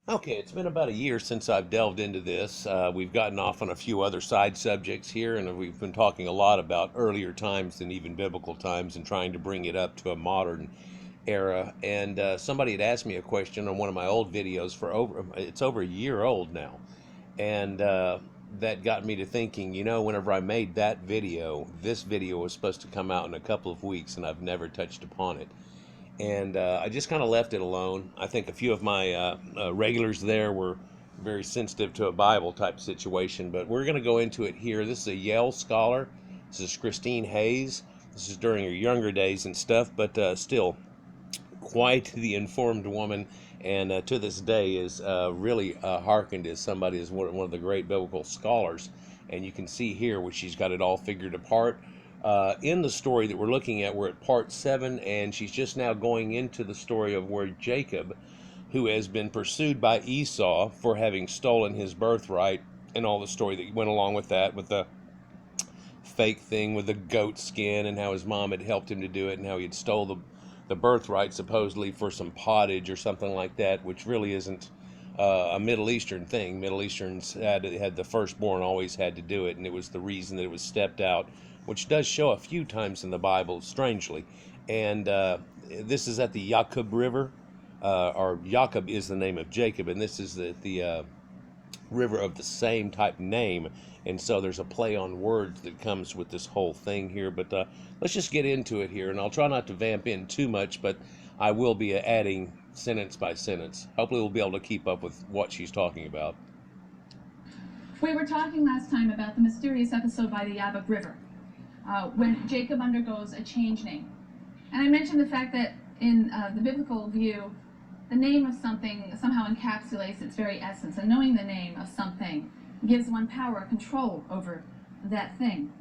Okay, it's been about a year since I've delved into this. We've gotten off on a few other side subjects here, and we've been talking a lot about earlier times than even biblical times and trying to bring it up to a modern era. And somebody had asked me a question on one of my old videos it's over a year old now. And that got me to thinking, whenever I made that video, this video was supposed to come out in a couple of weeks, and I've never touched upon it. And I just kind of left it alone. I think a few of my regulars there were very sensitive to a Bible type situation, but we're going to go into it here. This is a Yale scholar. This is Christine Hayes. This is during her younger days and stuff, but still quite the informed woman, and to this day is really hearkened as somebody as one of the great biblical scholars. And you can see here where she's got it all figured apart. In the story that we're looking at, we're at part 7, and she's just now going into the story of where Jacob, who has been pursued by Esau for having stolen his birthright, and all the story that went along with that, with the fake thing with the goat skin, and how his mom had helped him to do it, and how he had stole the birthright supposedly for some pottage or something like that, which really isn't a Middle Eastern thing. Middle Easterns had the firstborn always had to do it, and it was the reason that it was stepped out, which does show a few times in the Bible, strangely. And this is at the Jacob River, or Jacob is the name of Jacob, and this is the river of the same type name. And so there's a play on words that comes with this whole thing here. But let's just get into it here, and I'll try not to vamp in too much, but I will be adding sentence by sentence. Hopefully we'll be able to keep up with what she's talking about. We were talking last time about the mysterious episode by the Jabbok River, when Jacob undergoes a change name. And I mentioned the fact that in the biblical view, the name of something somehow encapsulates its very essence, and knowing the name of something gives one power or control over that thing.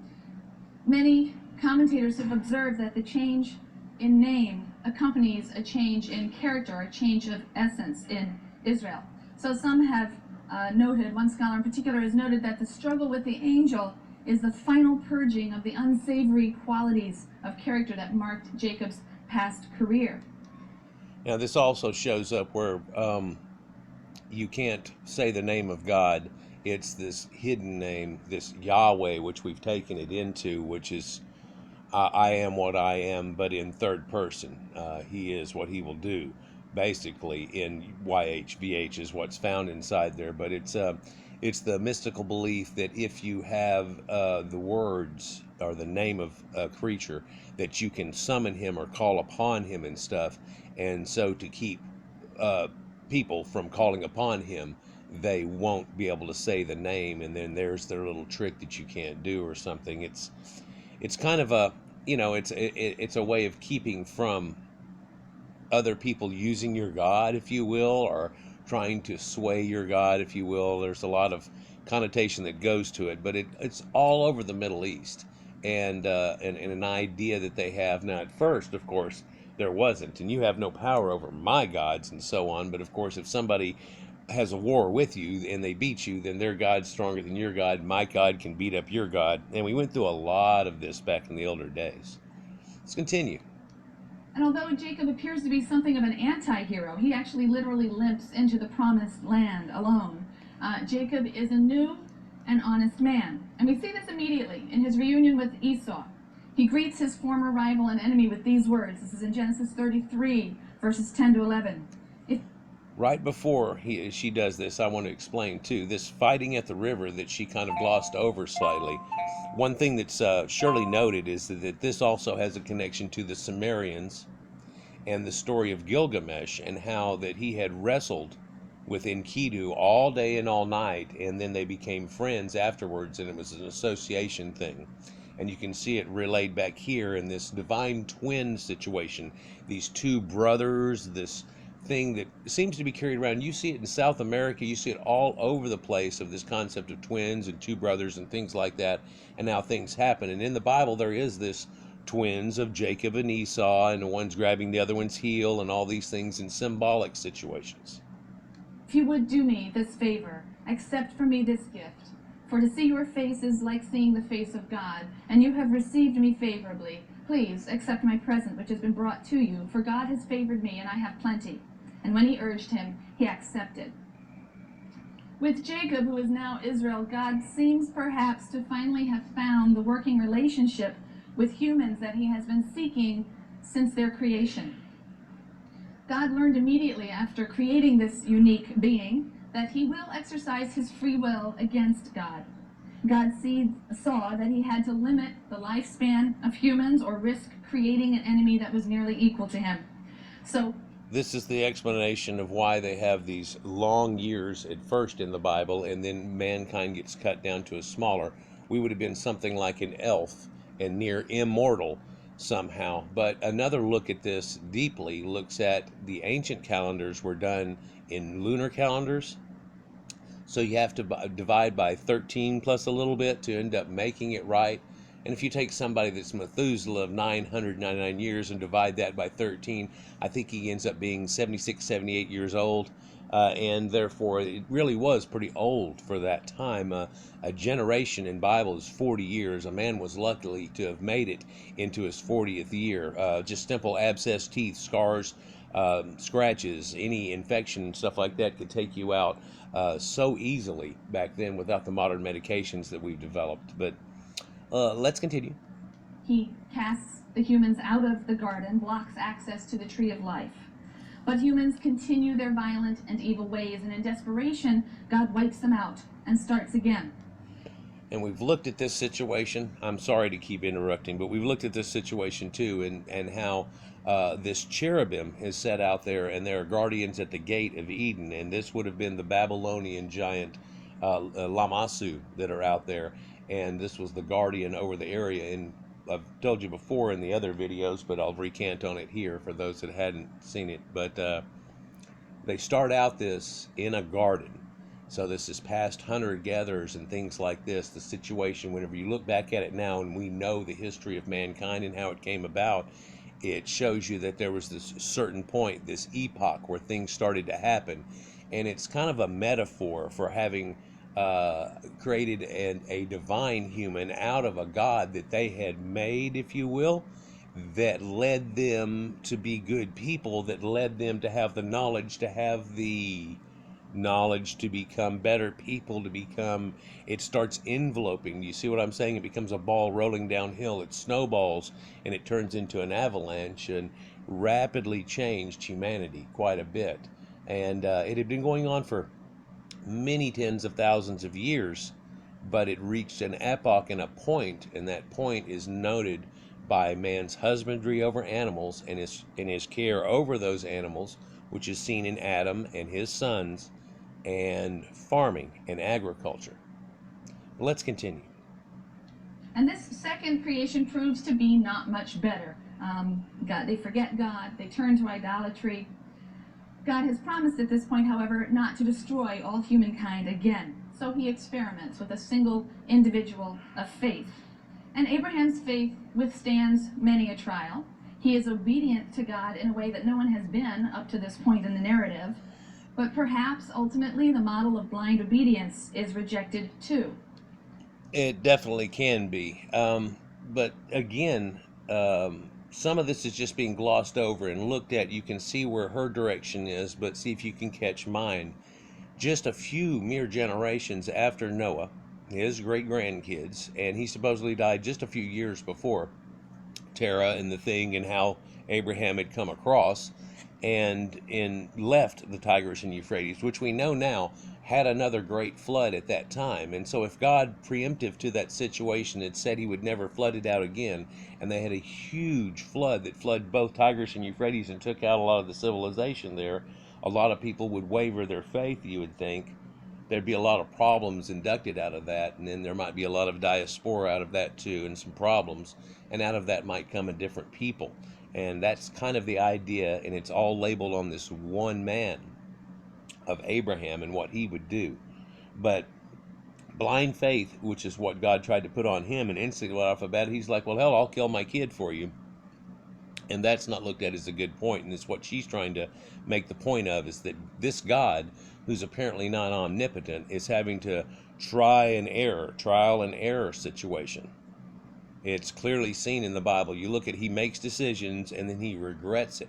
Many commentators have observed that the change in name accompanies a change in character, a change of essence in Israel. So some have noted, one scholar in particular has noted that the struggle with the angel is the final purging of the unsavory qualities of character that marked Jacob's past career. Now, this also shows up where you can't say the name of God. It's this hidden name, this Yahweh, which we've taken it into, which is I am what I am, but in third person. He is what he will do, basically, in YHVH is what's found inside there. But it's the mystical belief that if you have the words or the name of a creature, that you can summon him or call upon him and stuff. And so to keep people from calling upon him, they won't be able to say the name, and then there's their little trick that you can't do or something. It's kind of a, it's a way of keeping from other people using your God, if you will, or trying to sway your God, if you will. There's a lot of connotation that goes to it, but it's all over the Middle East, and an idea that they have. Now, at first, of course, there wasn't, and you have no power over my gods and so on. But of course, if somebody has a war with you and they beat you, then their God's stronger than your God. My God can beat up your God. And we went through a lot of this back in the older days. Let's continue. And although Jacob appears to be something of an anti-hero, he actually literally limps into the promised land alone. Jacob is a new and honest man. And we see this immediately in his reunion with Esau. He greets his former rival and enemy with these words. This is in Genesis 33, verses 10 to 11. Right before she does this, I want to explain too, this fighting at the river that she kind of glossed over slightly. One thing that's surely noted is that this also has a connection to the Sumerians and the story of Gilgamesh, and how that he had wrestled with Enkidu all day and all night, and then they became friends afterwards, and it was an association thing. And you can see it relayed back here in this divine twin situation. These two brothers, this thing that seems to be carried around. You see it in South America, you see it all over the place, of this concept of twins and two brothers and things like that, and how things happen. And in the Bible there is this twins of Jacob and Esau, and one's grabbing the other one's heel, and all these things in symbolic situations. If you would do me this favor, accept from me this gift. For to see your face is like seeing the face of God, and you have received me favorably. Please accept my present which has been brought to you, for God has favored me, and I have plenty. And when he urged him, he accepted. With Jacob, who is now Israel, God seems perhaps to finally have found the working relationship with humans that he has been seeking since their creation. God learned immediately after creating this unique being that he will exercise his free will against God. God saw that he had to limit the lifespan of humans or risk creating an enemy that was nearly equal to him. So this is the explanation of why they have these long years at first in the Bible, and then mankind gets cut down to a smaller. We would have been something like an elf and near immortal somehow. But another look at this deeply looks at the ancient calendars were done in lunar calendars. So you have to divide by 13 plus a little bit to end up making it right. And if you take somebody that's Methuselah of 999 years and divide that by 13, I think he ends up being 76, 78 years old. And therefore, it really was pretty old for that time. A generation in Bible is 40 years. A man was lucky to have made it into his 40th year. Just simple abscess teeth, scars, scratches, any infection and stuff like that could take you out so easily back then without the modern medications that we've developed. But let's continue. He casts the humans out of the garden, blocks access to the tree of life. But humans continue their violent and evil ways, and in desperation, God wipes them out and starts again. And we've looked at this situation. I'm sorry to keep interrupting, but we've looked at this situation too, and how this cherubim is set out there, and there are guardians at the gate of Eden, and this would have been the Babylonian giant Lamassu that are out there, and this was the guardian over the area. And I've told you before in the other videos, but I'll recant on it here for those that hadn't seen it. But they start out this in a garden. So this is past hunter-gatherers and things like this. The situation, whenever you look back at it now and we know the history of mankind and how it came about, it shows you that there was this certain point, this epoch where things started to happen. And it's kind of a metaphor for having created a divine human out of a God that they had made, if you will, that led them to be good people, that led them to have the knowledge, to become better people, it starts enveloping. You see what I'm saying? It becomes a ball rolling downhill. It snowballs and it turns into an avalanche and rapidly changed humanity quite a bit. And it had been going on for many tens of thousands of years, but it reached an epoch and a point, and that point is noted by man's husbandry over animals and his care over those animals, which is seen in Adam and his sons, and farming and agriculture. Let's continue. And this second creation proves to be not much better. They forget God, they turn to idolatry. God has promised at this point, however, not to destroy all humankind again. So he experiments with a single individual of faith. And Abraham's faith withstands many a trial. He is obedient to God in a way that no one has been up to this point in the narrative. But perhaps ultimately the model of blind obedience is rejected too. It definitely can be. But again, some of this is just being glossed over and looked at. You can see where her direction is, but see if you can catch mine. Just a few mere generations after Noah, his great-grandkids, and he supposedly died just a few years before Terah and the thing, and how Abraham had come across and left the Tigris and Euphrates, which we know now had another great flood at that time. And so if God, preemptive to that situation, had said he would never flood it out again, and they had a huge flood that flooded both Tigris and Euphrates and took out a lot of the civilization there, a lot of people would waver their faith, you would think. There'd be a lot of problems inducted out of that, and then there might be a lot of diaspora out of that too, and some problems, and out of that might come a different people. And that's kind of the idea, and it's all labeled on this one man of Abraham and what he would do. But blind faith, which is what God tried to put on him, and instantly right off the bat, he's like, well, hell, I'll kill my kid for you. And that's not looked at as a good point, and it's what she's trying to make the point of, is that this God, who's apparently not omnipotent, is having to trial and error situation. It's clearly seen in the Bible. You look at, he makes decisions and then he regrets it,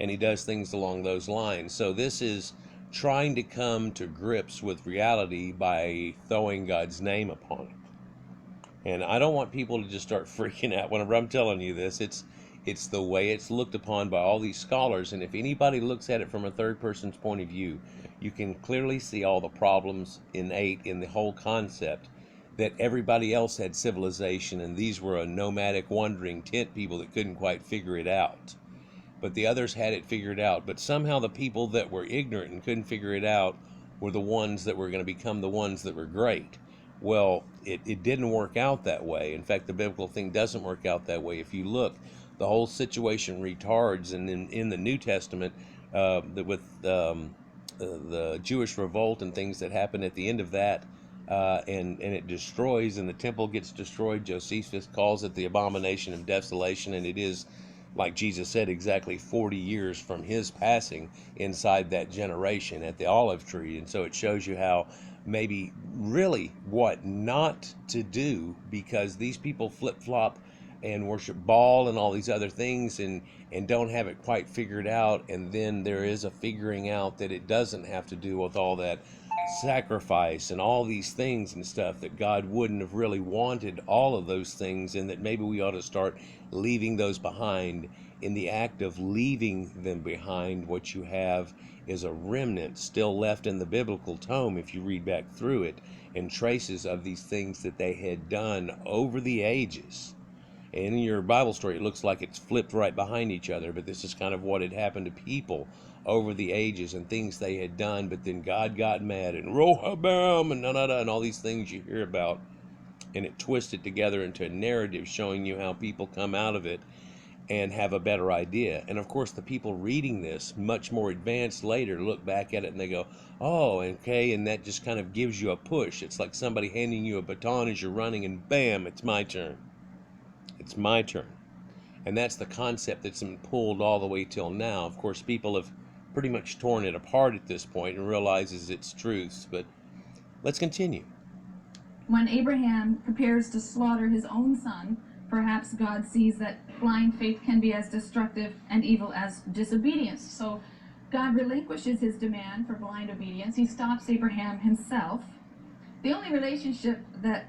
and he does things along those lines. So this is trying to come to grips with reality by throwing God's name upon it. And I don't want people to just start freaking out whenever I'm telling you this. It's the way it's looked upon by all these scholars, and if anybody looks at it from a third person's point of view, you can clearly see all the problems innate in the whole concept, that everybody else had civilization and these were a nomadic wandering tent people that couldn't quite figure it out. But the others had it figured out. But somehow the people that were ignorant and couldn't figure it out were the ones that were going to become the ones that were great. Well, it didn't work out that way. In fact, the biblical thing doesn't work out that way. If you look, the whole situation retards. And in the New Testament, with the Jewish revolt and things that happen at the end of that, and it destroys, and the temple gets destroyed. Josephus calls it the abomination of desolation, and it is, like Jesus said, exactly 40 years from his passing inside that generation at the olive tree. And so it shows you how maybe really what not to do, because these people flip-flop and worship Baal and all these other things, and don't have it quite figured out. And then there is a figuring out that it doesn't have to do with all that sacrifice and all these things and stuff, that God wouldn't have really wanted all of those things, and that maybe we ought to start leaving those behind. In the act of leaving them behind, what you have is a remnant still left in the biblical tome, if you read back through it, and traces of these things that they had done over the ages. And in your Bible story, it looks like it's flipped right behind each other, but this is kind of what had happened to people over the ages and things they had done. But then God got mad, and Rohabam and and all these things you hear about, and it twisted together into a narrative showing you how people come out of it and have a better idea. And of course, the people reading this, much more advanced later, look back at it and they go, oh, okay, and that just kind of gives you a push. It's like somebody handing you a baton as you're running, and bam, it's my turn. It's my turn. And that's the concept that's been pulled all the way till now. Of course, people have pretty much torn it apart at this point and realizes its truths. But let's continue. When Abraham prepares to slaughter his own son, perhaps God sees that blind faith can be as destructive and evil as disobedience. So God relinquishes his demand for blind obedience. He stops Abraham himself. The only relationship that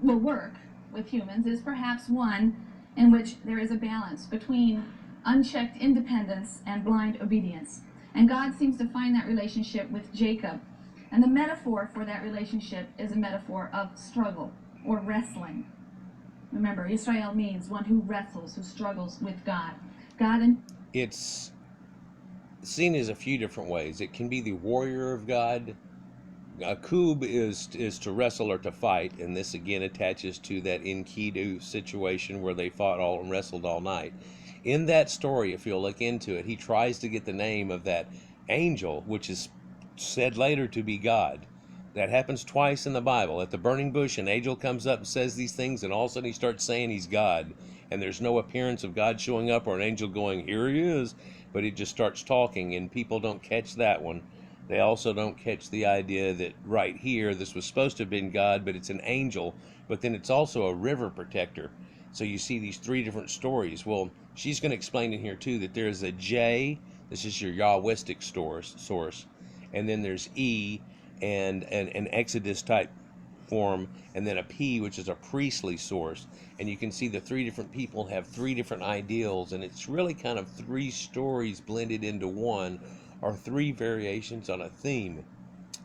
will work with humans is perhaps one in which there is a balance between unchecked independence and blind obedience. And God seems to find that relationship with Jacob. And the metaphor for that relationship is a metaphor of struggle or wrestling. Remember, Israel means one who wrestles, who struggles with God. It's seen as a few different ways. It can be the warrior of God. A kub is to wrestle or to fight, and this again attaches to that Enkidu situation where they fought all and wrestled all night. In that story, if you'll look into it, he tries to get the name of that angel, which is said later to be God. That happens twice in the Bible. At the burning bush, an angel comes up and says these things, and all of a sudden he starts saying he's God. And there's no appearance of God showing up or an angel going, here he is. But he just starts talking, and people don't catch that one. They also don't catch the idea that right here, this was supposed to have been God, but it's an angel. But then it's also a river protector. So you see these three different stories. Well, she's going to explain in here too that there is a J, this is your Yahwistic source, and then there's E, and an Exodus type form, and then a P, which is a priestly source. And you can see the three different people have three different ideals, and it's really kind of three stories blended into one, or three variations on a theme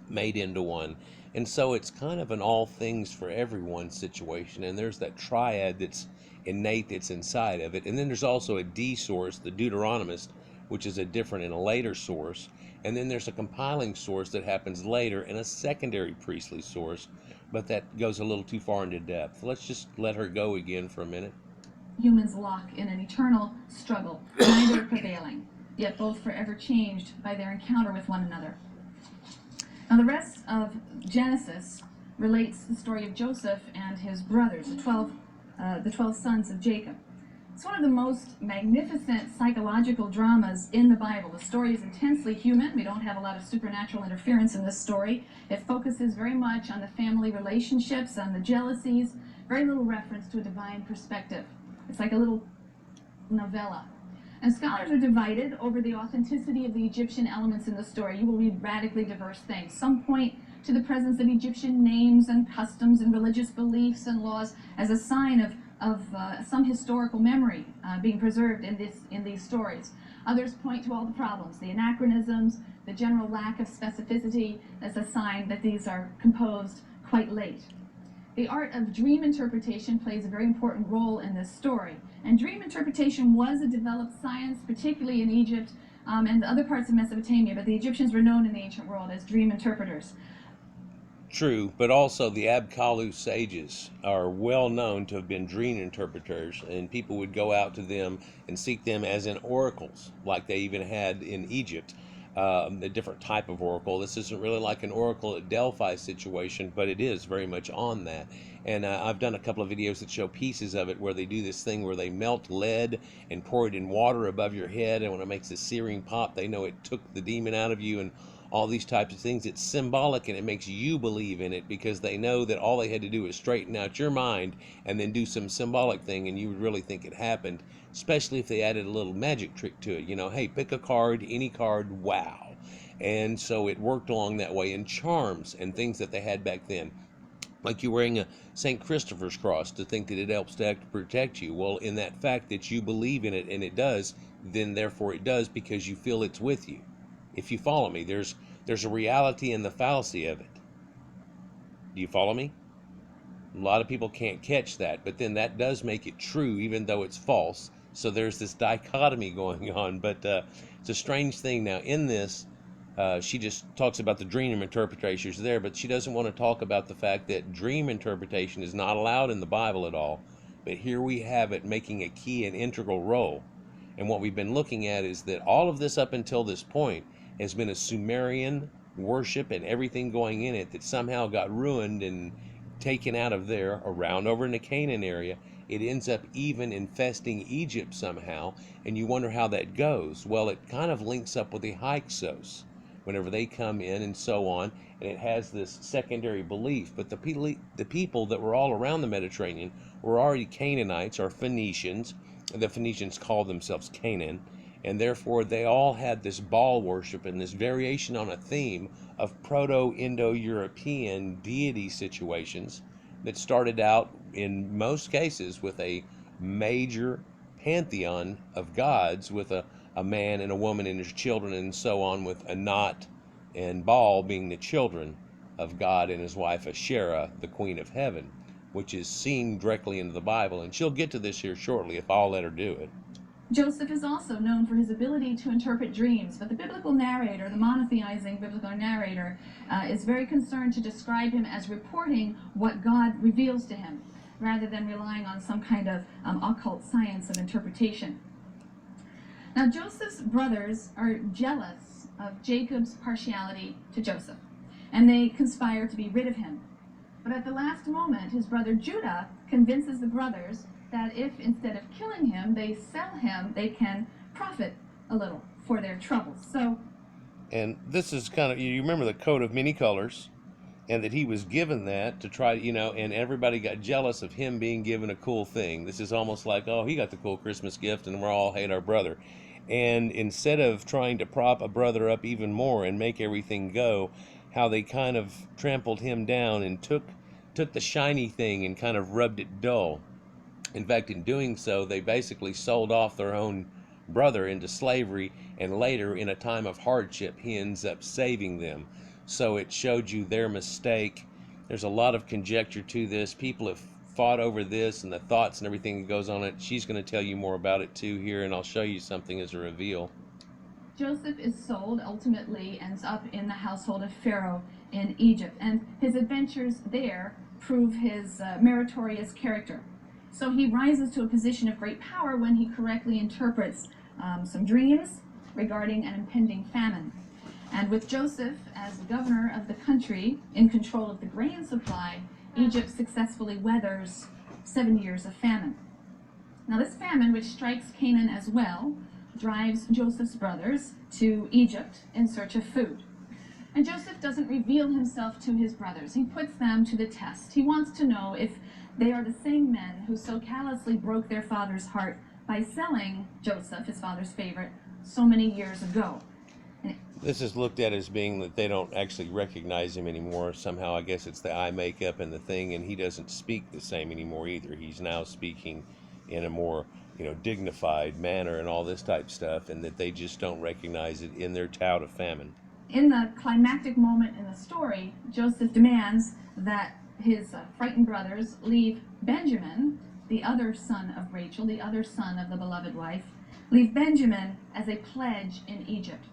made into one. And so it's kind of an all things for everyone situation, and there's that triad that's innate that's inside of it. And then there's also a D source, the Deuteronomist, which is a different and a later source. And then there's a compiling source that happens later, and a secondary priestly source, but that goes a little too far into depth. Let's just let her go again for a minute. Humans lock in an eternal struggle, neither prevailing, yet both forever changed by their encounter with one another. Now the rest of Genesis relates the story of Joseph and his brothers, the 12 sons of Jacob. It's one of the most magnificent psychological dramas in the Bible. The story is intensely human. We don't have a lot of supernatural interference in this story. It focuses very much on the family relationships, on the jealousies, very little reference to a divine perspective. It's like a little novella. And scholars are divided over the authenticity of the Egyptian elements in the story. You will read radically diverse things. Some point to the presence of Egyptian names and customs and religious beliefs and laws as a sign of some historical memory being preserved in these stories. Others point to all the problems, the anachronisms, the general lack of specificity as a sign that these are composed quite late. The art of dream interpretation plays a very important role in this story. And dream interpretation was a developed science, particularly in Egypt and other parts of Mesopotamia, but the Egyptians were known in the ancient world as dream interpreters. True, but also the Abkalu sages are well known to have been dream interpreters, and people would go out to them and seek them as in oracles, like they even had in Egypt, a different type of oracle. This isn't really like an oracle at Delphi situation, but it is very much on that. And I've done a couple of videos that show pieces of it where they do this thing where they melt lead and pour it in water above your head, and when it makes a searing pop, they know it took the demon out of you, and all these types of things. It's symbolic, and it makes you believe in it because they know that all they had to do is straighten out your mind and then do some symbolic thing, and you would really think it happened, especially if they added a little magic trick to it. You know, hey, pick a card, any card, wow. And so it worked along that way. And charms and things that they had back then, like you wearing a St. Christopher's cross to think that it helps to protect you. Well, in that fact that you believe in it and it does, then therefore it does because you feel it's with you. If you follow me, there's a reality in the fallacy of it. Do you follow me? A lot of people can't catch that, but then that does make it true even though it's false. So there's this dichotomy going on, but it's a strange thing. Now in this, she just talks about the dream interpretations there, but she doesn't want to talk about the fact that dream interpretation is not allowed in the Bible at all. But here we have it making a key and integral role. And what we've been looking at is that all of this up until this point has been a Sumerian worship and everything going in it that somehow got ruined and taken out of there around over in the Canaan area. It ends up even infesting Egypt somehow, and you wonder how that goes. Well, it kind of links up with the Hyksos whenever they come in and so on, and it has this secondary belief. But the people that were all around the Mediterranean were already Canaanites or Phoenicians. The Phoenicians called themselves Canaan, and therefore they all had this Baal worship and this variation on a theme of Proto-Indo-European deity situations that started out in most cases with a major pantheon of gods with a man and a woman and his children and so on, with Anat and Baal being the children of God and his wife Asherah, the queen of heaven, which is seen directly into the Bible. And she'll get to this here shortly if I'll let her do it. Joseph is also known for his ability to interpret dreams, but the biblical narrator, the monotheizing biblical narrator, is very concerned to describe him as reporting what God reveals to him, rather than relying on some kind of occult science of interpretation. Now, Joseph's brothers are jealous of Jacob's partiality to Joseph, and they conspire to be rid of him. But at the last moment, his brother Judah convinces the brothers that if, instead of killing him, they sell him, they can profit a little for their troubles. So, and this is kind of, you remember the coat of many colors, and that he was given that to try, and everybody got jealous of him being given a cool thing. This is almost like, oh, he got the cool Christmas gift, and we're all hate our brother. And instead of trying to prop a brother up even more and make everything go, how they kind of trampled him down and took the shiny thing and kind of rubbed it dull. In fact, in doing so, they basically sold off their own brother into slavery, and later, in a time of hardship, he ends up saving them. So it showed you their mistake. There's a lot of conjecture to this. People have fought over this and the thoughts and everything that goes on it. She's going to tell you more about it too here, and I'll show you something as a reveal. Joseph is sold, ultimately ends up in the household of Pharaoh in Egypt, and his adventures there prove his meritorious character. So he rises to a position of great power when he correctly interprets some dreams regarding an impending famine. And with Joseph as governor of the country, in control of the grain supply, Egypt successfully weathers 7 years of famine. Now this famine, which strikes Canaan as well, drives Joseph's brothers to Egypt in search of food. And Joseph doesn't reveal himself to his brothers. He puts them to the test. He wants to know if they are the same men who so callously broke their father's heart by selling Joseph, his father's favorite, so many years ago. This is looked at as being that they don't actually recognize him anymore. Somehow, I guess it's the eye makeup and the thing, and he doesn't speak the same anymore either. He's now speaking in a more, dignified manner and all this type stuff, and that they just don't recognize it in their tout of famine. In the climactic moment in the story, Joseph demands that his frightened brothers leave Benjamin, the other son of Rachel, the other son of the beloved wife, leave Benjamin as a pledge in Egypt.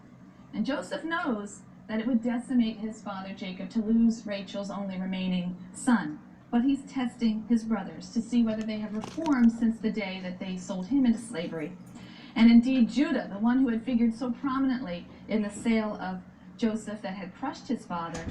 And Joseph knows that it would decimate his father Jacob to lose Rachel's only remaining son. But he's testing his brothers to see whether they have reformed since the day that they sold him into slavery. And indeed, Judah, the one who had figured so prominently in the sale of Joseph that had crushed his father,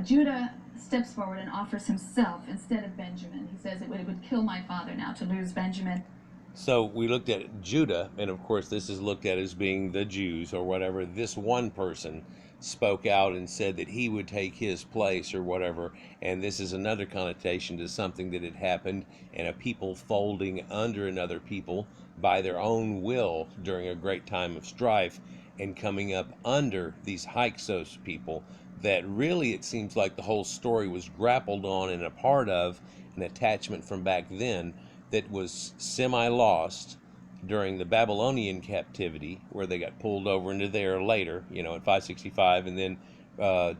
Judah steps forward and offers himself instead of Benjamin. He says it would kill my father now to lose Benjamin. So we looked at Judah, and of course this is looked at as being the Jews or whatever. This one person spoke out and said that he would take his place or whatever, and this is another connotation to something that had happened, and a people folding under another people by their own will during a great time of strife and coming up under these Hyksos people that really it seems like the whole story was grappled on and a part of an attachment from back then that was semi-lost during the Babylonian captivity, where they got pulled over into there later, at 565, and then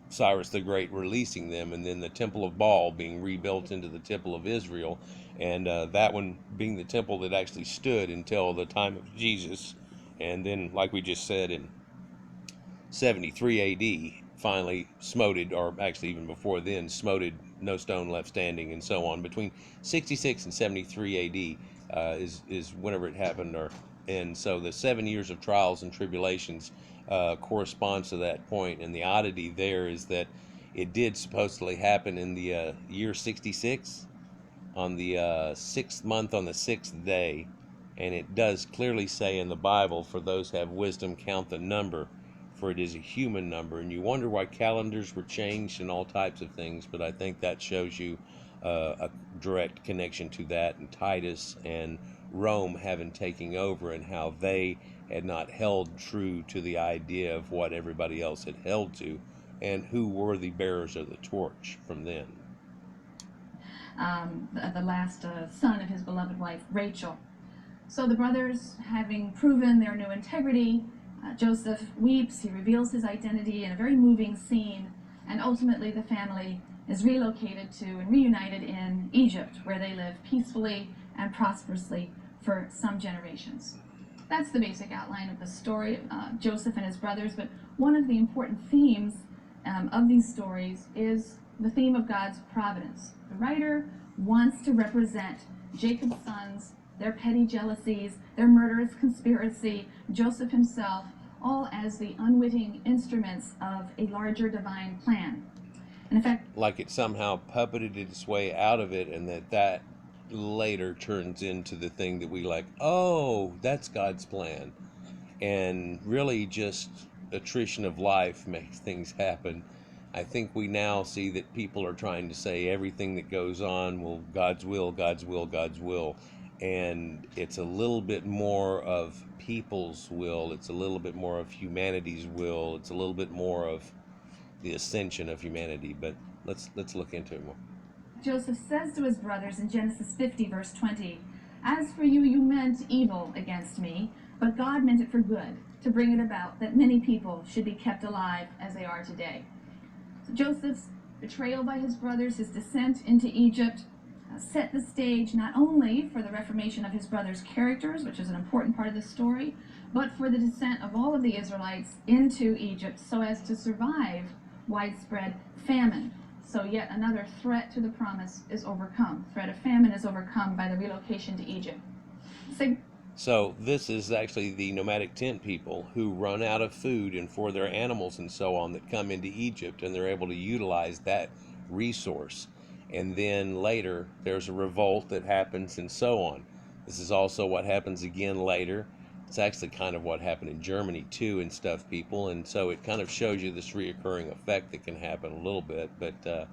Cyrus the Great releasing them, and then the Temple of Baal being rebuilt into the Temple of Israel, and that one being the temple that actually stood until the time of Jesus, and then, like we just said, in 73 A.D., finally smoted, or actually even before then, smoted, no stone left standing, and so on. Between 66 and 73 A.D. Is whenever it happened, and so the 7 years of trials and tribulations corresponds to that point. And the oddity there is that it did supposedly happen in the year 66, on the sixth month, on the sixth day, and it does clearly say in the Bible, for those who have wisdom, count the number, for it is a human number. And you wonder why calendars were changed and all types of things, but I think that shows you a direct connection to that, and Titus and Rome having taken over, and how they had not held true to the idea of what everybody else had held to, and who were the bearers of the torch from then. The last son of his beloved wife, Rachel. So the brothers, having proven their new integrity, Joseph weeps, he reveals his identity in a very moving scene, and ultimately the family is relocated to and reunited in Egypt, where they live peacefully and prosperously for some generations. That's the basic outline of the story of Joseph and his brothers, but one of the important themes of these stories is the theme of God's providence. The writer wants to represent Jacob's sons, their petty jealousies, their murderous conspiracy, Joseph himself, all as the unwitting instruments of a larger divine plan. And in fact, like it somehow puppeted its way out of it, and that later turns into the thing that we like, oh, that's God's plan. And really just attrition of life makes things happen. I think we now see that people are trying to say everything that goes on, well, God's will, God's will, God's will. And it's a little bit more of people's will, it's a little bit more of humanity's will, it's a little bit more of the ascension of humanity. But let's look into it more. Joseph says to his brothers in Genesis 50, verse 20, "As for you, you meant evil against me, but God meant it for good, to bring it about that many people should be kept alive as they are today." So Joseph's betrayal by his brothers, his descent into Egypt, set the stage not only for the reformation of his brothers' characters, which is an important part of the story, but for the descent of all of the Israelites into Egypt so as to survive widespread famine. So yet another threat to the promise is overcome. Threat of famine is overcome by the relocation to Egypt. So this is actually the nomadic tent people who run out of food and for their animals and so on that come into Egypt, and they're able to utilize that resource. And then later there's a revolt that happens and so on. This is also what happens again later. It's actually kind of what happened in Germany too and stuff, people. And so it kind of shows you this reoccurring effect that can happen a little bit. But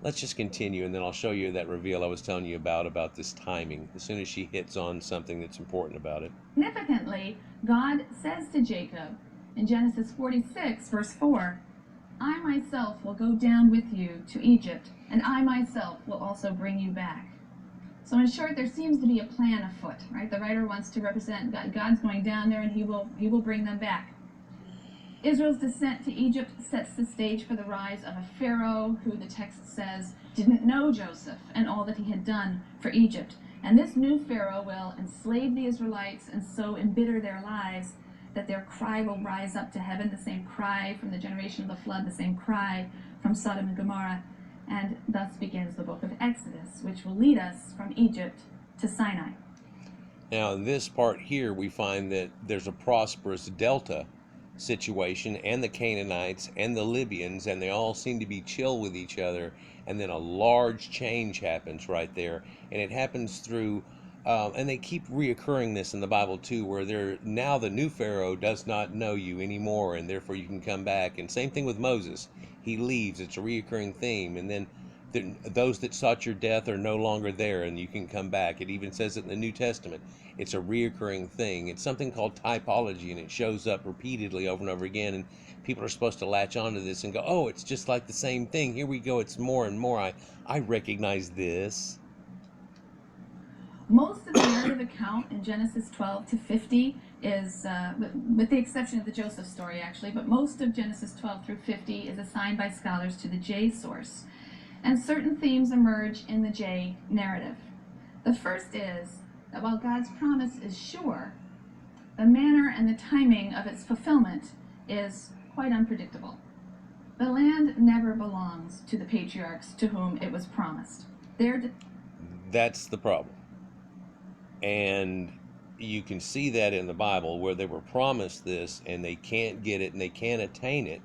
let's just continue, and then I'll show you that reveal I was telling you about this timing. As soon as she hits on something that's important about it. Significantly, God says to Jacob in Genesis 46, verse 4, I myself will go down with you to Egypt, and I myself will also bring you back. So in short, there seems to be a plan afoot, right? The writer wants to represent God's going down there, and he will bring them back. Israel's descent to Egypt sets the stage for the rise of a Pharaoh who, the text says, didn't know Joseph and all that he had done for Egypt. And this new Pharaoh will enslave the Israelites and so embitter their lives that their cry will rise up to heaven, the same cry from the generation of the flood, the same cry from Sodom and Gomorrah. And thus begins the book of Exodus, which will lead us from Egypt to Sinai. Now, in this part here, we find that there's a prosperous delta situation, and the Canaanites and the Libyans, and they all seem to be chill with each other. And then a large change happens right there, and it happens through, and they keep reoccurring this in the Bible too, where they're now the new Pharaoh does not know you anymore, and therefore you can come back. And same thing with Moses, he leaves. It's a reoccurring theme, and then those that sought your death are no longer there, and you can come back. It even says it in the New Testament. It's a reoccurring thing. It's something called typology, and it shows up repeatedly over and over again, and people are supposed to latch onto this and go, oh, it's just like the same thing. Here we go. It's more and more. I recognize this. Most of the narrative account in Genesis 12 to 50 is, with the exception of the Joseph story actually, but most of Genesis 12 through 50 is assigned by scholars to the J source. And certain themes emerge in the J narrative. The first is that while God's promise is sure, the manner and the timing of its fulfillment is quite unpredictable. The land never belongs to the patriarchs to whom it was promised. That's the problem. And you can see that in the Bible where they were promised this and they can't get it and they can't attain it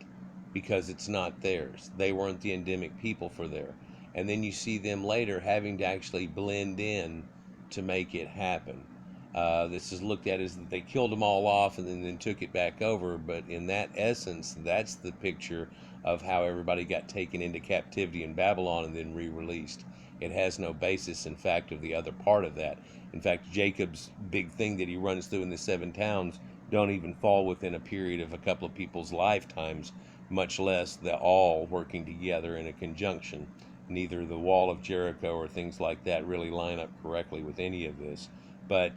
because it's not theirs. They weren't the endemic people for there. And then you see them later having to actually blend in to make it happen. This is looked at as that they killed them all off and then took it back over. But in that essence, that's the picture of how everybody got taken into captivity in Babylon and then re-released. It has no basis, in fact, of the other part of that. In fact, Jacob's big thing that he runs through in the 7 towns don't even fall within a period of a couple of people's lifetimes, much less the all working together in a conjunction. Neither the wall of Jericho or things like that really line up correctly with any of this. But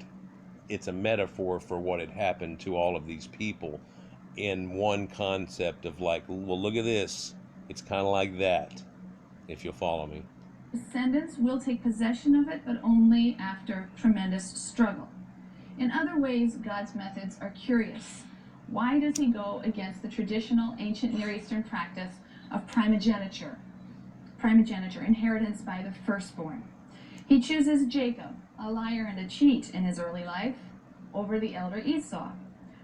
it's a metaphor for what had happened to all of these people in one concept of like, well, look at this. It's kind of like that, if you'll follow me. Descendants will take possession of it, but only after tremendous struggle. In other ways, God's methods are curious. Why does he go against the traditional ancient Near Eastern practice of primogeniture, inheritance by the firstborn? He chooses Jacob, a liar and a cheat in his early life, over the elder Esau.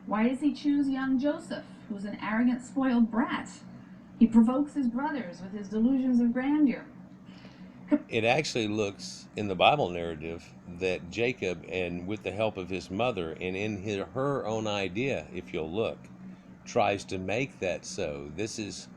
Why does he choose young Joseph, who's an arrogant, spoiled brat? He provokes his brothers with his delusions of grandeur. It actually looks in the Bible narrative that Jacob, and with the help of his mother and in her own idea, if you'll look, tries to make that so. This is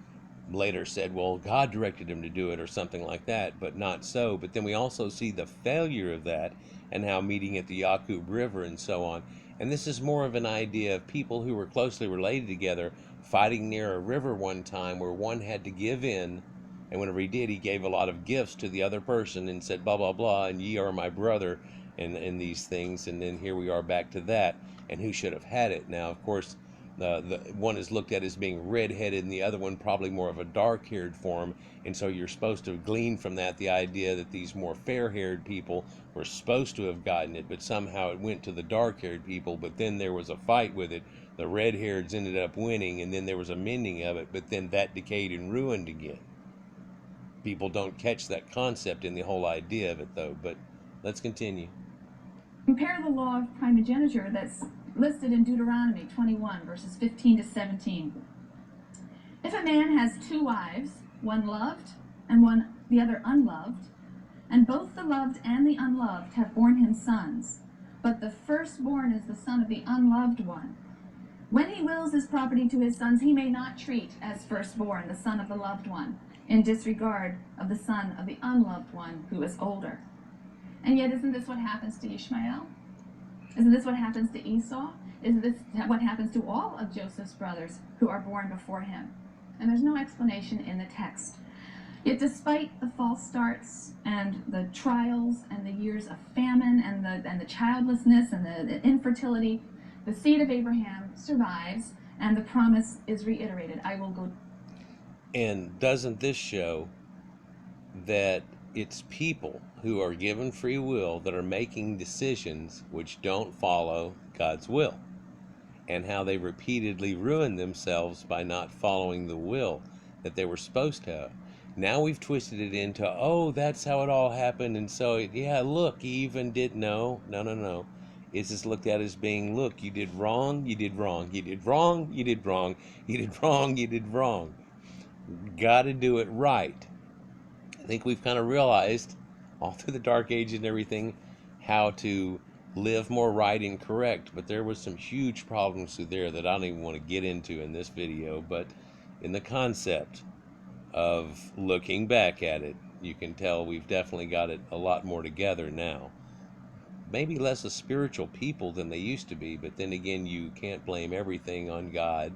later said, well, God directed him to do it or something like that, but not so. But then we also see the failure of that and how meeting at the Yaqub River and so on. And this is more of an idea of people who were closely related together fighting near a river one time where one had to give in. And whenever he did, he gave a lot of gifts to the other person and said, blah, blah, blah, and ye are my brother, and these things. And then here we are back to that. And who should have had it? Now, of course, the one is looked at as being red-headed and the other one probably more of a dark-haired form. And so you're supposed to glean from that the idea that these more fair-haired people were supposed to have gotten it, but somehow it went to the dark-haired people. But then there was a fight with it. The red-haireds ended up winning, and then there was a mending of it, but then that decayed and ruined again. People don't catch that concept in the whole idea of it, though. But let's continue. Compare the law of primogeniture that's listed in Deuteronomy 21, verses 15 to 17. If a man has 2 wives, one loved and the other unloved, and both the loved and the unloved have borne him sons, but the firstborn is the son of the unloved one, When he wills his property to his sons, he may not treat as firstborn the son of the loved one, in disregard of the son of the unloved one who is older. And yet, isn't this what happens to Ishmael? Isn't this what happens to Esau? Isn't this what happens to all of Joseph's brothers who are born before him? And there's no explanation in the text. Yet despite the false starts and the trials and the years of famine and the childlessness and the infertility, the seed of Abraham survives, and the promise is reiterated. I will go. And doesn't this show that it's people who are given free will that are making decisions which don't follow God's will, and how they repeatedly ruin themselves by not following the will that they were supposed to have? Now we've twisted it into, oh, that's how it all happened, and so, yeah, look, he even did, no. It's just looked at as being, look, you did wrong, you did wrong, you did wrong, you did wrong, you did wrong, you did wrong. Got to do it right. I think we've kind of realized, all through the Dark Ages and everything, how to live more right and correct, but there was some huge problems through there that I don't even want to get into in this video, but in the concept of looking back at it, you can tell we've definitely got it a lot more together now. Maybe less a spiritual people than they used to be, but then again, you can't blame everything on God,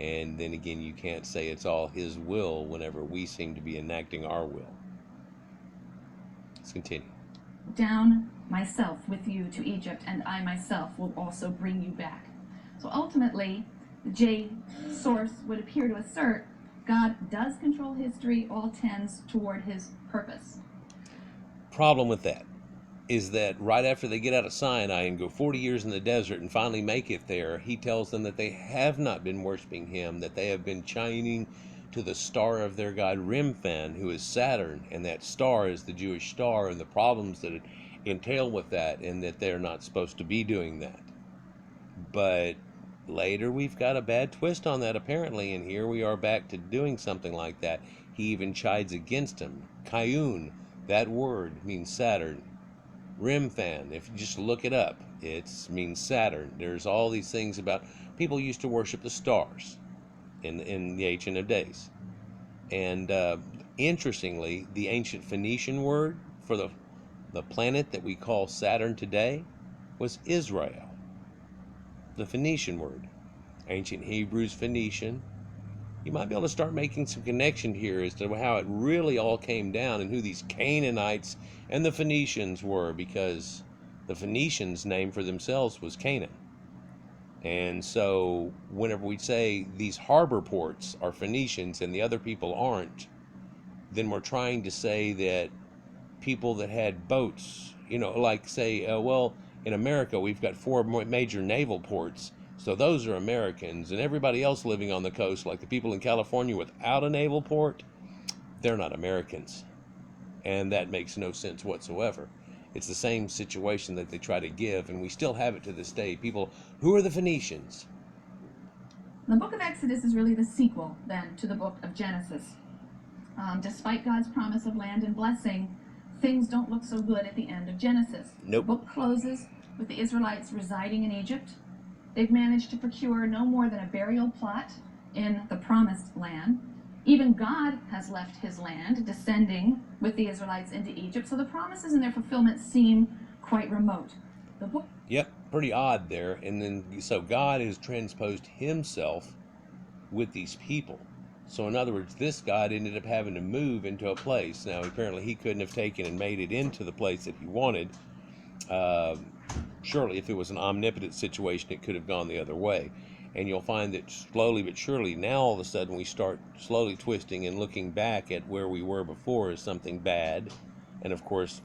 and then again, you can't say it's all His will whenever we seem to be enacting our will. Let's continue. Down myself with you to Egypt, and I myself will also bring you back. So ultimately, the J source would appear to assert God does control history, all tends toward his purpose. Problem with that is that right after they get out of Sinai and go 40 years in the desert and finally make it there, he tells them that they have not been worshiping him, that they have been chiming to the star of their god Remphan, who is Saturn, and that star is the Jewish star, and the problems that entail with that, and that they're not supposed to be doing that. But later we've got a bad twist on that apparently, and here we are back to doing something like that. He even chides against him. Kayun, that word means Saturn. Remphan, if you just look it up, it means Saturn. There's all these things about people used to worship the stars in the Ancient of Days. And interestingly, the ancient Phoenician word for the planet that we call Saturn today was Israel. The Phoenician word. Ancient Hebrews, Phoenician. You might be able to start making some connection here as to how it really all came down and who these Canaanites and the Phoenicians were, because the Phoenicians' name for themselves was Canaan. And so whenever we say these harbor ports are Phoenicians and the other people aren't, then we're trying to say that people that had boats, like say, well, in America we've got 4 major naval ports, so those are Americans, and everybody else living on the coast, like the people in California without a naval port, they're not Americans. And that makes no sense whatsoever. It's the same situation that they try to give, and we still have it to this day. People, who are the Phoenicians? The book of Exodus is really the sequel, then, to the book of Genesis. Despite God's promise of land and blessing, things don't look so good at the end of Genesis. Nope. The book closes with the Israelites residing in Egypt. They've managed to procure no more than a burial plot in the promised land. Even God has left his land, descending with the Israelites into Egypt, so the promises and their fulfillment seem quite remote. The book... Yep, pretty odd there. And then, so God has transposed himself with these people. So in other words, this God ended up having to move into a place. Now, apparently he couldn't have taken and made it into the place that he wanted. Surely, if it was an omnipotent situation, it could have gone the other way. And you'll find that slowly but surely, now all of a sudden we start slowly twisting and looking back at where we were before as something bad. And of course,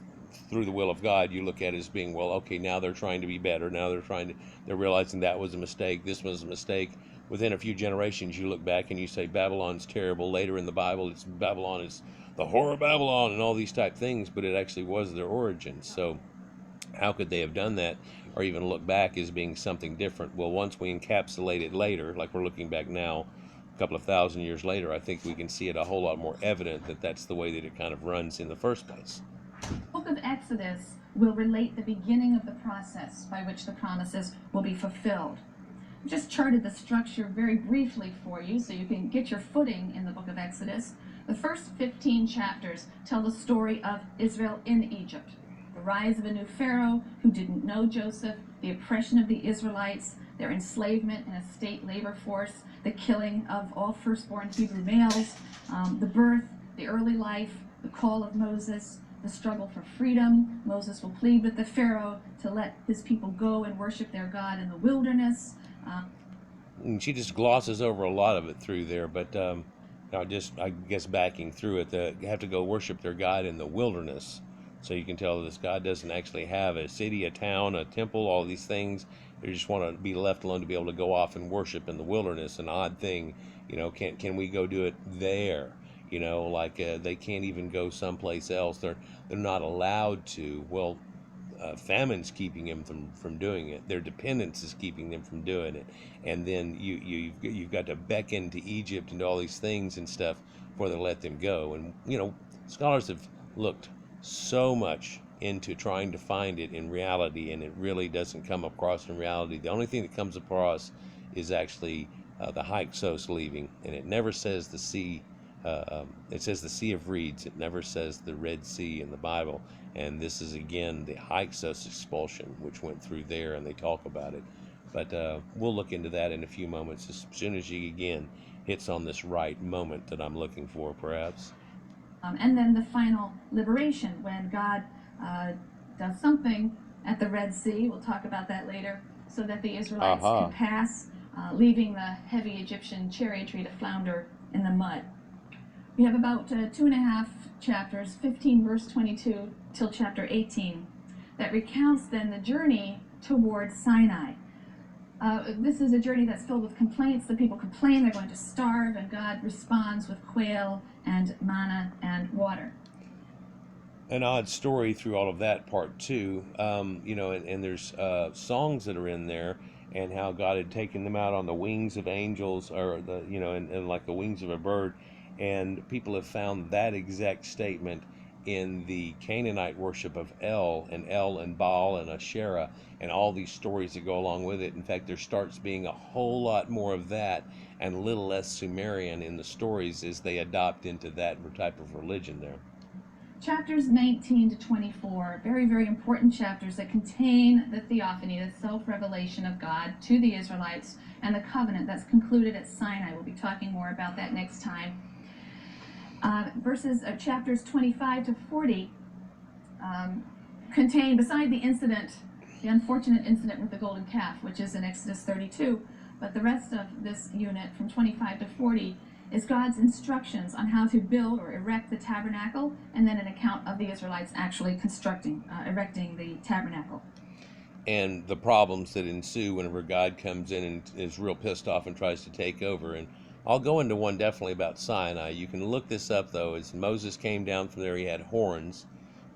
through the will of God, you look at it as being, well, okay, now they're trying to be better. Now they're realizing that was a mistake. This was a mistake. Within a few generations, you look back and you say Babylon's terrible. Later in the Bible, it's Babylon is the whore of Babylon and all these type things, but it actually was their origin. So how could they have done that, or even look back as being something different? Well, once we encapsulate it later, like we're looking back now, a couple of thousand years later, I think we can see it a whole lot more evident that that's the way that it kind of runs in the first place. The book of Exodus will relate the beginning of the process by which the promises will be fulfilled. just charted the structure very briefly for you so you can get your footing in the book of Exodus. The first 15 chapters tell the story of Israel in Egypt, the rise of a new Pharaoh who didn't know Joseph, the oppression of the Israelites, their enslavement in a state labor force, the killing of all firstborn Hebrew males, the birth, the early life, the call of Moses, the struggle for freedom. Moses will plead with the Pharaoh to let his people go and worship their God in the wilderness. And she just glosses over a lot of it through there, but I guess backing through it, they have to go worship their God in the wilderness. So you can tell this God doesn't actually have a city, a town, a temple, all these things. They just want to be left alone to be able to go off and worship in the wilderness. An odd thing, can we go do it there? Like they can't even go someplace else. They're not allowed to. Well, famine's keeping them from doing it. Their dependence is keeping them from doing it. And then you've got to beckon to Egypt and all these things and stuff before they let them go. And scholars have looked so much into trying to find it in reality, and it really doesn't come across in reality. The only thing that comes across is actually the Hyksos leaving, and it never says the sea. It says the Sea of Reeds. It never says the Red Sea in the Bible. And this is again the Hyksos expulsion, which went through there, and they talk about it. But we'll look into that in a few moments as soon as she again hits on this right moment that I'm looking for, perhaps. And then the final liberation when God does something at the Red Sea. We'll talk about that later, so that the Israelites can pass, leaving the heavy Egyptian chariotry to flounder in the mud. We have about 2.5 chapters, 15 verse 22 till chapter 18, that recounts then the journey towards Sinai. This is a journey that's filled with complaints. The people complain they're going to starve, and God responds with quail and manna and water. An odd story through all of that part too, and there's songs that are in there, and how God had taken them out on the wings of angels, or and like the wings of a bird. And people have found that exact statement in the Canaanite worship of El and Baal and Asherah and all these stories that go along with it. In fact, there starts being a whole lot more of that and a little less Sumerian in the stories as they adopt into that type of religion there. Chapters 19 to 24, very, very important chapters that contain the theophany, the self-revelation of God to the Israelites, and the covenant that's concluded at Sinai. We'll be talking more about that next time. Chapters 25 to 40 contain, beside the incident, the unfortunate incident with the golden calf, which is in Exodus 32, but the rest of this unit from 25 to 40 is God's instructions on how to build or erect the tabernacle, and then an account of the Israelites actually erecting the tabernacle. And the problems that ensue whenever God comes in and is real pissed off and tries to take over. And I'll go into one definitely about Sinai. You can look this up, though. As Moses came down from there, he had horns.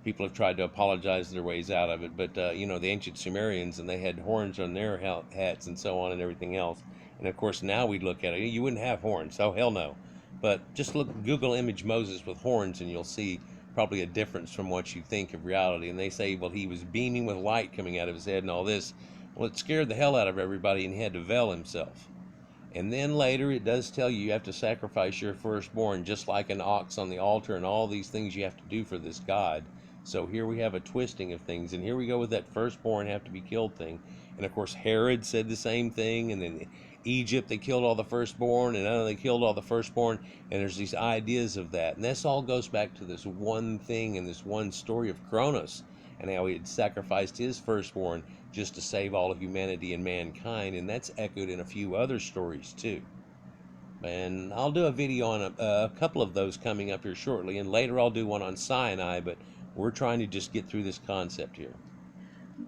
People have tried to apologize their ways out of it, but the ancient Sumerians, and they had horns on their hats and so on and everything else. And of course, now we look at it, you wouldn't have horns. Oh, hell no. But just Google image Moses with horns, and you'll see probably a difference from what you think of reality. And they say, well, he was beaming with light coming out of his head and all this. Well, it scared the hell out of everybody, and he had to veil himself. And then later it does tell you have to sacrifice your firstborn, just like an ox on the altar, and all these things you have to do for this God. So here we have a twisting of things, and here we go with that firstborn have to be killed thing. And of course Herod said the same thing, and then Egypt, they killed all the firstborn, and they killed all the firstborn, and there's these ideas of that. And this all goes back to this one thing and this one story of Kronos, and how he had sacrificed his firstborn just to save all of humanity and mankind. And that's echoed in a few other stories too. And I'll do a video on a couple of those coming up here shortly, and later I'll do one on Sinai, but we're trying to just get through this concept here.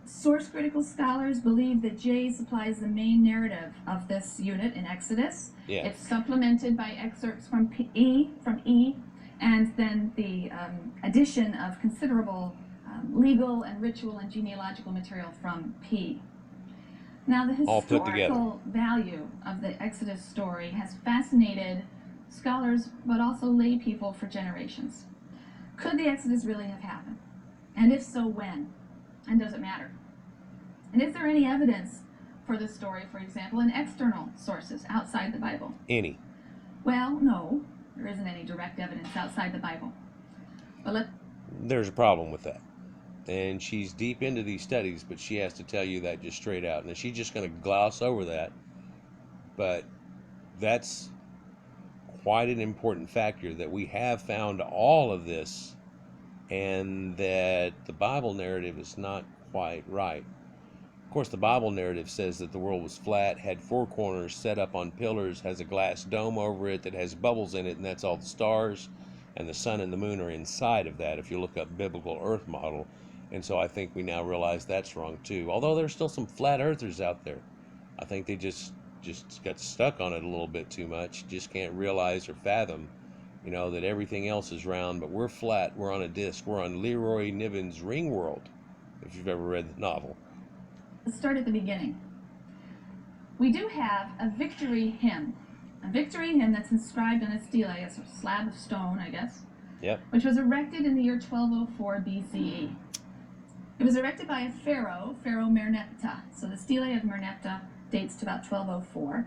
Source critical scholars believe that J supplies the main narrative of this unit in Exodus. Yeah. It's supplemented by excerpts from E, and then the addition of considerable legal and ritual and genealogical material from P. Now, the historical value of the Exodus story has fascinated scholars, but also lay people for generations. Could the Exodus really have happened? And if so, when? And does it matter? And is there any evidence for the story, for example, in external sources outside the Bible? Any? Well, no, there isn't any direct evidence outside the Bible. But there's a problem with that. And she's deep into these studies, but she has to tell you that just straight out. And she's just going to gloss over that. But that's quite an important factor, that we have found all of this and that the Bible narrative is not quite right. Of course, the Bible narrative says that the world was flat, had four corners, set up on pillars, has a glass dome over it that has bubbles in it, and that's all the stars, and the sun and the moon are inside of that if you look up biblical earth model. And so I think we now realize that's wrong too. Although there's still some flat earthers out there. I think they just got stuck on it a little bit too much, just can't realize or fathom, that everything else is round, but we're flat, we're on a disc, we're on Leroy Niven's Ring World, if you've ever read the novel. let's start at the beginning. We do have a victory hymn that's inscribed on a stele, a slab of stone, I guess, Yep. which was erected in the year 1204 BCE. It was erected by a pharaoh, Pharaoh Merneptah. So the stele of Merneptah dates to about 1204.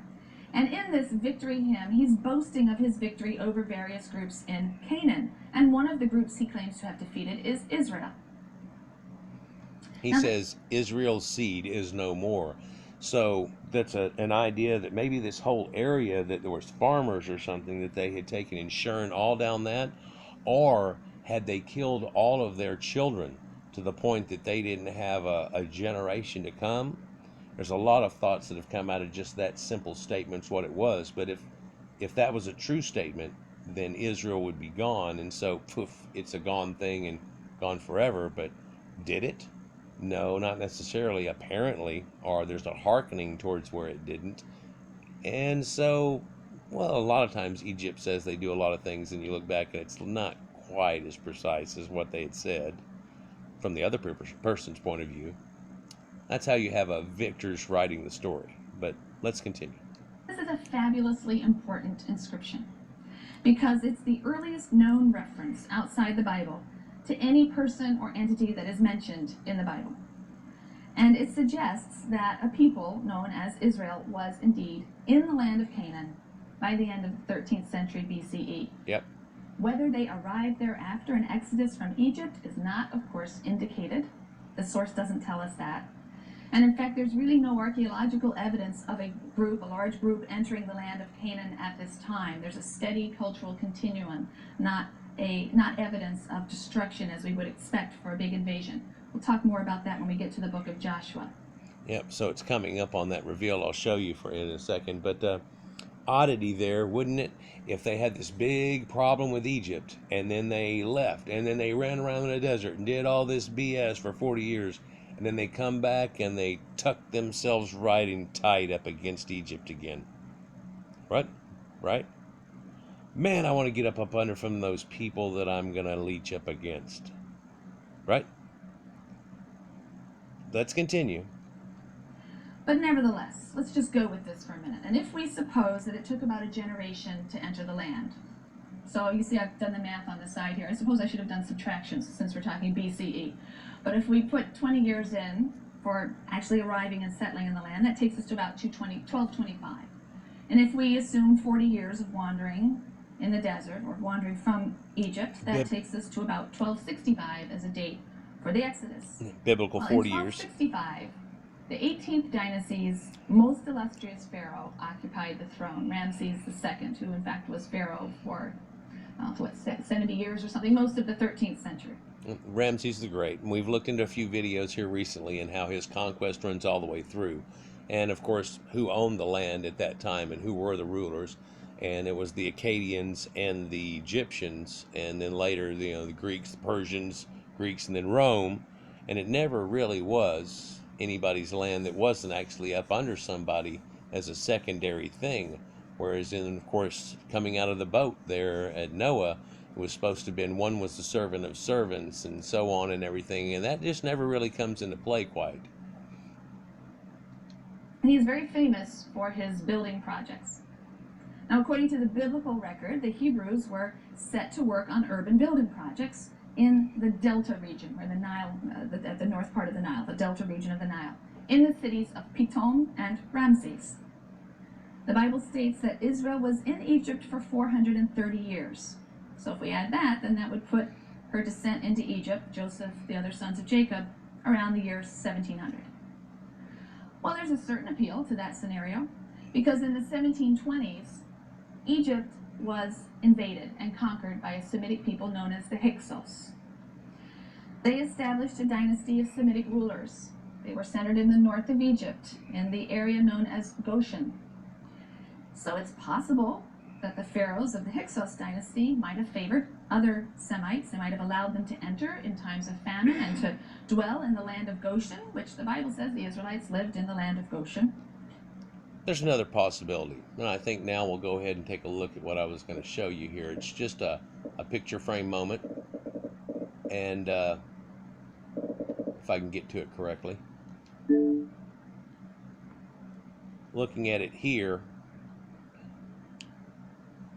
And in this victory hymn, he's boasting of his victory over various groups in Canaan. And one of the groups he claims to have defeated is Israel. He says Israel's seed is no more. So that's an idea that maybe this whole area, that there was farmers or something, that they had taken and shurned all down that, or had they killed all of their children to the point that they didn't have a generation to come. There's a lot of thoughts that have come out of just that simple statement's what it was. But if that was a true statement, then Israel would be gone, and so poof, it's a gone thing and gone forever. But did it? No, not necessarily, apparently, or there's a hearkening towards where it didn't. And so, well, a lot of times Egypt says they do a lot of things, and you look back and it's not quite as precise as what they had said from the other person's point of view. That's how you have a victor's writing the story. But let's continue. This is a fabulously important inscription because it's the earliest known reference outside the Bible to any person or entity that is mentioned in the Bible. And it suggests that a people known as Israel was indeed in the land of Canaan by the end of the 13th century BCE. Yep. Whether they arrived there after an exodus from Egypt is not, of course, indicated. The source doesn't tell us that. And in fact, there's really no archaeological evidence of a large group entering the land of Canaan at this time. There's a steady cultural continuum, not evidence of destruction as we would expect for a big invasion. We'll talk more about that when we get to the book of Joshua. Yep, so it's coming up on that reveal I'll show you in a second. But oddity there, wouldn't it, if they had this big problem with Egypt, and then they left, and then they ran around in the desert and did all this BS for 40 years, and then they come back and they tuck themselves right and tight up against Egypt again. Right? Man, I want to get up under from those people that I'm going to leech up against. Right? Let's continue. But nevertheless, let's just go with this for a minute. And if we suppose that it took about a generation to enter the land. So you see I've done the math on the side here. I suppose I should have done subtractions since we're talking BCE. But if we put 20 years in for actually arriving and settling in the land, that takes us to about 1225. And if we assume 40 years of wandering in the desert, or wandering from Egypt, that takes us to about 1265 as a date for the Exodus. Biblical 40 years. In 1265, the 18th dynasty's most illustrious pharaoh occupied the throne, Ramses II, who in fact was pharaoh for 70 years or something, most of the 13th century. Ramses the Great. And we've looked into a few videos here recently and how his conquest runs all the way through. And of course, who owned the land at that time and who were the rulers. And it was the Akkadians and the Egyptians, and then later, the Greeks, the Persians, Greeks, and then Rome. And it never really was anybody's land that wasn't actually up under somebody as a secondary thing. Whereas of course, coming out of the boat there at Noah, it was supposed to have been one was the servant of servants and so on and everything. And that just never really comes into play quite. And he's very famous for his building projects. Now, according to the biblical record, the Hebrews were set to work on urban building projects in the Delta region, where the Nile, at the north part of the Nile, the Delta region of the Nile. in the cities of Pitom and Ramses. The Bible states that Israel was in Egypt for 430 years. So if we add that, then that would put her descent into Egypt, Joseph, the other sons of Jacob, around the year 1700. Well, there's a certain appeal to that scenario, because in the 1720s, Egypt was invaded and conquered by a Semitic people known as the Hyksos. They established a dynasty of Semitic rulers. They were centered in the north of Egypt, in the area known as Goshen. So it's possible that the pharaohs of the Hyksos dynasty might have favored other Semites. They might have allowed them to enter in times of famine and to dwell in the land of Goshen, which the Bible says the Israelites lived in the land of Goshen. There's another possibility, and I think now we'll go ahead and take a look at what I was going to show you here. It's just a picture frame moment, and if I can get to it correctly. Looking at it here,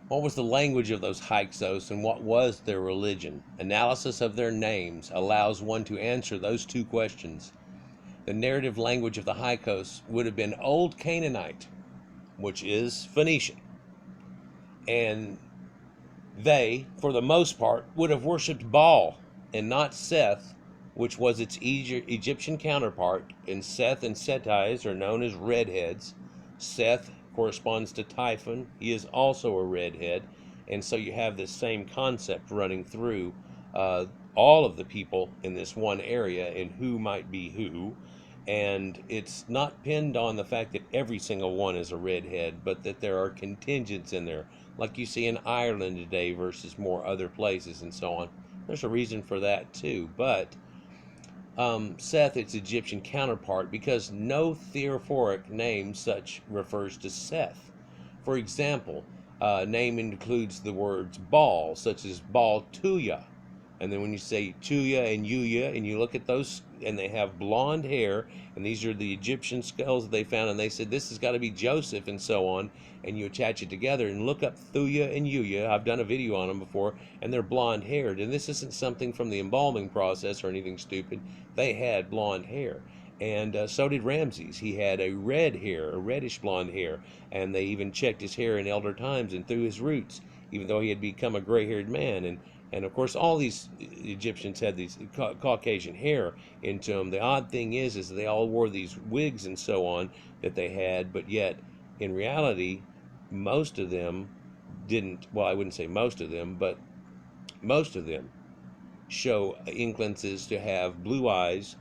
what was the language of those Hyksos and what was their religion? Analysis of their names allows one to answer those two questions. The narrative language of the Hyksos would have been Old Canaanite, which is Phoenician. And they, for the most part, would have worshipped Baal and not Seth, which was its Egyptian counterpart. And Seth and Seti's are known as redheads. Seth corresponds to Typhon. He is also a redhead. And so you have this same concept running through all of the people in this one area and who might be who. And it's not pinned on the fact that every single one is a redhead, but that there are contingents in there, like you see in Ireland today versus more other places and so on. There's a reason for that too. But Seth, its Egyptian counterpart, because no theophoric name such refers to Seth. For example, name includes the words Baal, such as Baal Tuya. And then when you say Tuya and Yuya, and you look at those, and they have blonde hair, and these are the Egyptian skulls that they found, and they said this has got to be Joseph, and so on, and you attach it together and look up Thuya and Yuya. I've done a video on them before, and they're blonde haired, and this isn't something from the embalming process or anything stupid. They had blonde hair. And so did Ramses. He had a red hair, a reddish blonde hair, and they even checked his hair in elder times and through his roots, even though he had become a gray-haired man. And of course, all these Egyptians had these Caucasian hair into them. The odd thing is they all wore these wigs and so on that they had, but yet, in reality, most of them didn't. Well, I wouldn't say most of them, but most of them show inclinations to have blue eyes,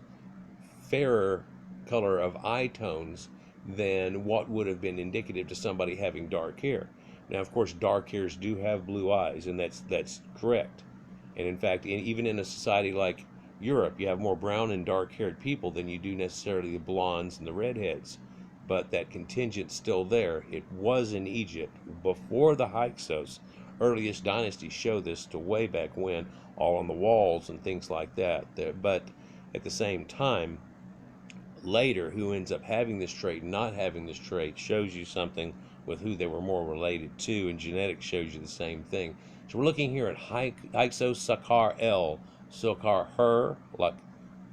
fairer color of eye tones than what would have been indicative to somebody having dark hair. Now, of course, dark hairs do have blue eyes, and that's correct. And in fact, even in a society like Europe, you have more brown and dark-haired people than you do necessarily the blondes and the redheads. But that contingent's still there. It was in Egypt before the Hyksos. Earliest dynasties show this to way back when, all on the walls and things like that. But at the same time, later, who ends up having this trait and not having this trait shows you something with who they were more related to, and genetics shows you the same thing. So we're looking here at Hyksos Sakar El, Sakar Her, like,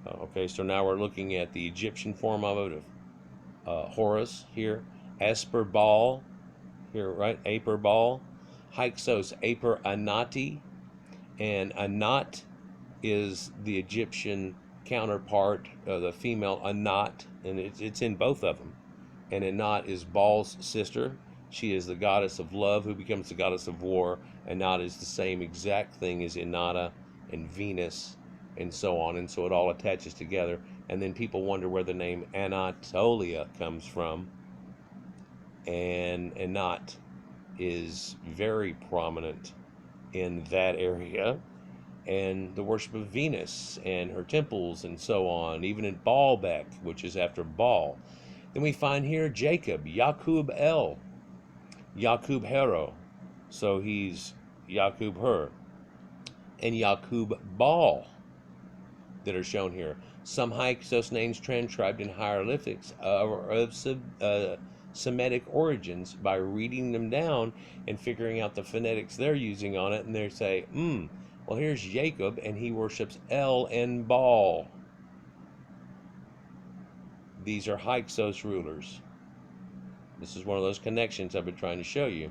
okay, so now we're looking at the Egyptian form of it, of Horus here, Esper Baal, here, right, Aper Baal, Hyksos Aper Anati, and Anat is the Egyptian counterpart, the female Anat, and it's in both of them. And Anat is Baal's sister. She is the goddess of love who becomes the goddess of war. Anat is the same exact thing as Inanna and Venus and so on, and so it all attaches together. And then people wonder where the name Anatolia comes from. And Anat is very prominent in that area, and the worship of Venus and her temples and so on, even in Baalbek, which is after Baal. Then we find here Jacob, Yakub El, Yakub Hero, so he's Yakub Her, and Yakub Baal that are shown here. Some Hyksos names transcribed in hieroglyphics are of Semitic origins by reading them down and figuring out the phonetics they're using on it, and they say, well, here's Jacob, and he worships El and Baal. these are Hyksos rulers. This is one of those connections I've been trying to show you.